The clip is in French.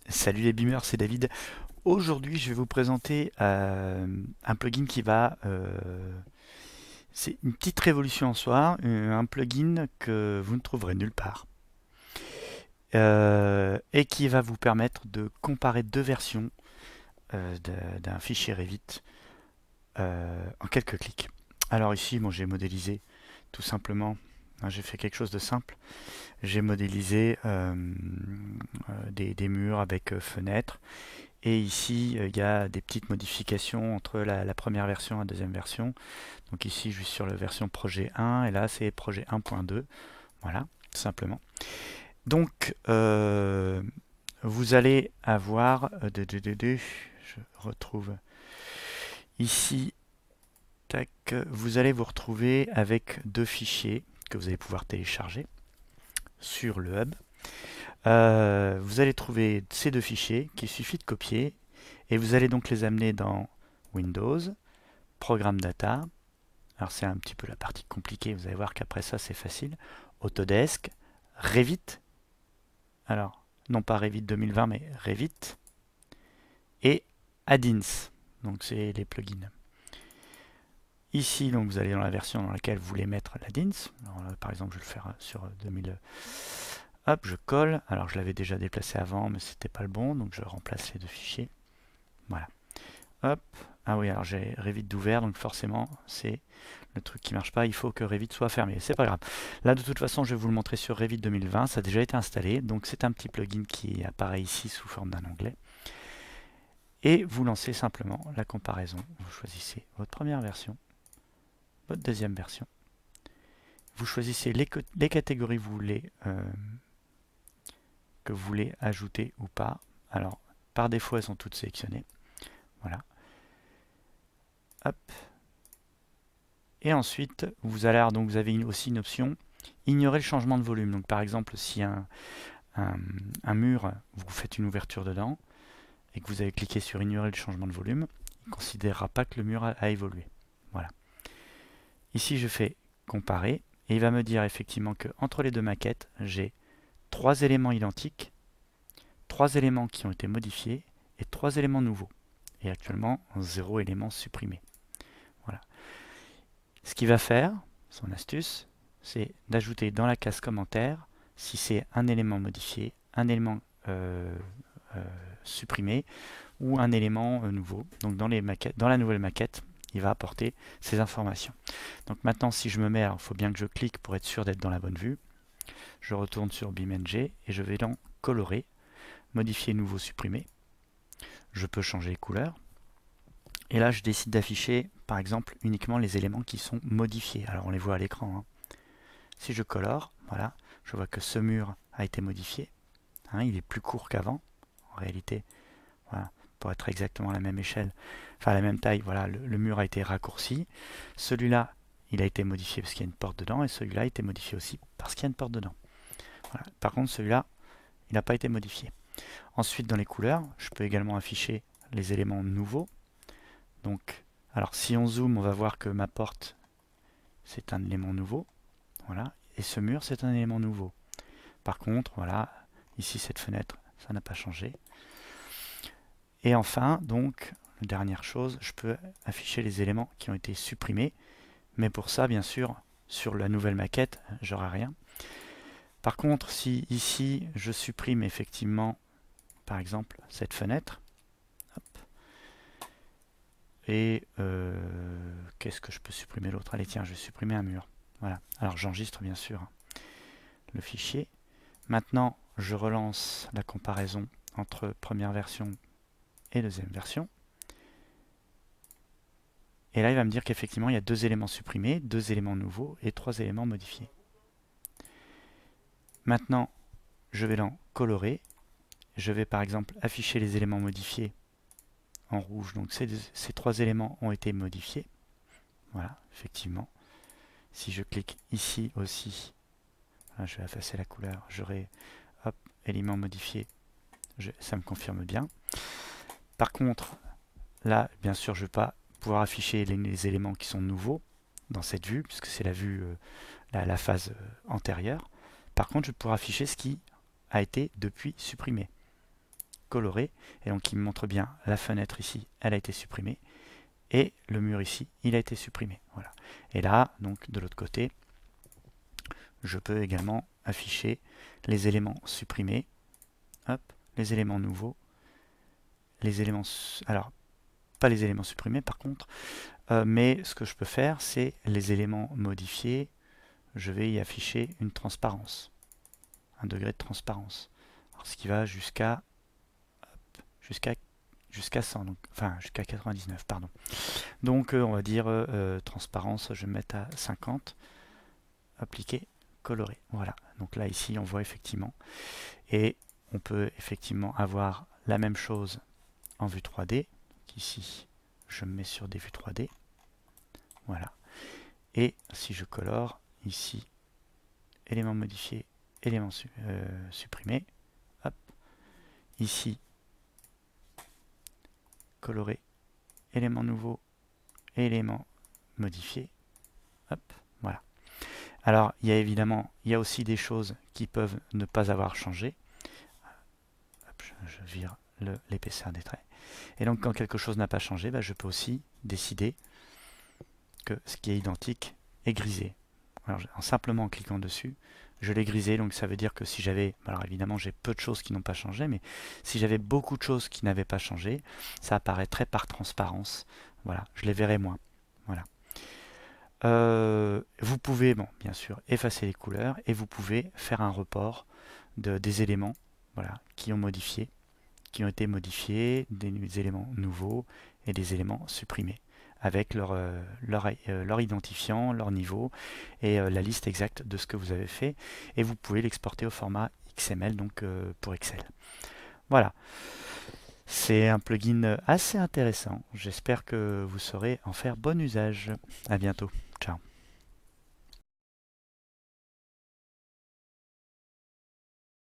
Salut les beamers, c'est David. Aujourd'hui, je vais vous présenter un plugin qui va... c'est une petite révolution en soi, un plugin que vous ne trouverez nulle part. Et qui va vous permettre de comparer deux versions d'un fichier Revit en quelques clics. Alors ici, bon, j'ai modélisé tout simplement, hein, j'ai fait quelque chose de simple. J'ai modélisé des murs avec fenêtres. Et ici, il y a des petites modifications entre la première version et la deuxième version. Donc ici, je suis sur la version projet 1 et là, c'est projet 1.2. Voilà, tout simplement. Donc, vous allez avoir... je retrouve ici, tac, vous allez vous retrouver avec deux fichiers que vous allez pouvoir télécharger sur le hub. Vous allez trouver ces deux fichiers qu'il suffit de copier et vous allez donc les amener dans Windows, Programme Data. Alors c'est un petit peu la partie compliquée, vous allez voir qu'après ça c'est facile. Autodesk, Revit, alors non pas Revit 2020 mais Revit, et Addins, donc c'est les plugins. Ici donc vous allez dans la version dans laquelle vous voulez mettre l'Addins. Par exemple je vais le faire sur 2000. Hop, je colle. Alors je l'avais déjà déplacé avant mais c'était pas le bon, donc je remplace les deux fichiers. Voilà. Hop. Ah oui, alors j'ai Revit d'ouvert, donc forcément c'est le truc qui marche pas, il faut que Revit soit fermé. C'est pas grave. Là de toute façon je vais vous le montrer sur Revit 2020, ça a déjà été installé, donc c'est un petit plugin qui apparaît ici sous forme d'un onglet. Et vous lancez simplement la comparaison. Vous choisissez votre première version, votre deuxième version. Vous choisissez les catégories que vous voulez ajouter ou pas. Alors par défaut elles sont toutes sélectionnées. Voilà. Hop. Et ensuite, vous allez donc vous avez aussi une option ignorer le changement de volume. Donc par exemple, si un mur, vous faites une ouverture dedans et que vous avez cliqué sur ignorer le changement de volume, il ne considérera pas que le mur a évolué. Voilà. Ici, je fais comparer et il va me dire effectivement que entre les deux maquettes, j'ai trois éléments identiques, trois éléments qui ont été modifiés et trois éléments nouveaux. Et actuellement, zéro élément supprimé. Voilà. Ce qu'il va faire, son astuce, c'est d'ajouter dans la case commentaire si c'est un élément modifié, un élément euh, supprimé ou un élément nouveau. Donc dans la nouvelle maquette, il va apporter ces informations. Donc maintenant, si je me mets, il faut bien que je clique pour être sûr d'être dans la bonne vue. Je retourne sur BeamNG et je vais dans colorer, modifier, nouveau, supprimer. Je peux changer les couleurs. Et là, je décide d'afficher, par exemple, uniquement les éléments qui sont modifiés. Alors, on les voit à l'écran. Hein. Si je colore, voilà, je vois que ce mur a été modifié. Hein, il est plus court qu'avant. En réalité, voilà, pour être exactement à la même échelle, enfin à la même taille, voilà, le mur a été raccourci. Celui-là, il a été modifié parce qu'il y a une porte dedans, et celui-là a été modifié aussi parce qu'il y a une porte dedans. Voilà. Par contre, celui-là, il n'a pas été modifié. Ensuite, dans les couleurs, je peux également afficher les éléments nouveaux. Donc, alors si on zoome, on va voir que ma porte, c'est un élément nouveau. Voilà. Et ce mur, c'est un élément nouveau. Par contre, voilà, ici cette fenêtre, ça n'a pas changé. Et enfin, donc, la dernière chose, je peux afficher les éléments qui ont été supprimés. Mais pour ça, bien sûr, sur la nouvelle maquette, j'aurai rien. Par contre, si ici, je supprime effectivement, par exemple, cette fenêtre, hop, et qu'est-ce que je peux supprimer l'autre? Allez, tiens, je vais supprimer un mur. Voilà. Alors, j'enregistre, bien sûr, le fichier. Maintenant, je relance la comparaison entre première version et deuxième version. Et là, il va me dire qu'effectivement, il y a deux éléments supprimés, deux éléments nouveaux et trois éléments modifiés. Maintenant, je vais dans colorer. Je vais par exemple afficher les éléments modifiés en rouge. Donc ces trois éléments ont été modifiés. Voilà, effectivement. Si je clique ici aussi, là, je vais effacer la couleur, j'aurai hop, éléments modifiés. Ça me confirme bien. Par contre, là, bien sûr, je ne vais pas pouvoir afficher les éléments qui sont nouveaux dans cette vue, puisque c'est la vue, la phase antérieure. Par contre, je vais pouvoir afficher ce qui a été depuis supprimé. colorer, et donc il me montre bien la fenêtre ici, elle a été supprimée, et le mur ici, il a été supprimé. Voilà. Et là, donc de l'autre côté, je peux également afficher les éléments supprimés, hop, les éléments nouveaux, les éléments, alors pas les éléments supprimés par contre, mais ce que je peux faire, c'est les éléments modifiés, je vais y afficher une transparence, un degré de transparence, alors, ce qui va jusqu'à 100, donc, enfin jusqu'à 99, pardon. Donc on va dire transparence, je vais mettre à 50, appliquer, colorer. Voilà, donc là ici on voit effectivement, et on peut effectivement avoir la même chose en vue 3D. Donc ici je me mets sur des vues 3D, voilà, et si je colore ici, éléments modifiés, éléments supprimés, hop, ici colorer, éléments nouveaux, éléments modifiés, hop, voilà. Alors, il y a aussi des choses qui peuvent ne pas avoir changé. Hop, je vire l'épaisseur des traits. Et donc, quand quelque chose n'a pas changé, je peux aussi décider que ce qui est identique est grisé. Alors, simplement en cliquant dessus, je l'ai grisé. Donc, ça veut dire que si j'avais... Alors, évidemment, j'ai peu de choses qui n'ont pas changé, mais si j'avais beaucoup de choses qui n'avaient pas changé, ça apparaîtrait par transparence. Voilà, je les verrai moins. Voilà. Vous pouvez, bon, bien sûr, effacer les couleurs et vous pouvez faire un report des éléments, voilà, qui ont été modifiés, des éléments nouveaux et des éléments supprimés avec leur identifiant, leur niveau et la liste exacte de ce que vous avez fait, et vous pouvez l'exporter au format XML, donc pour Excel. Voilà. C'est un plugin assez intéressant. J'espère que vous saurez en faire bon usage. À bientôt. Ciao.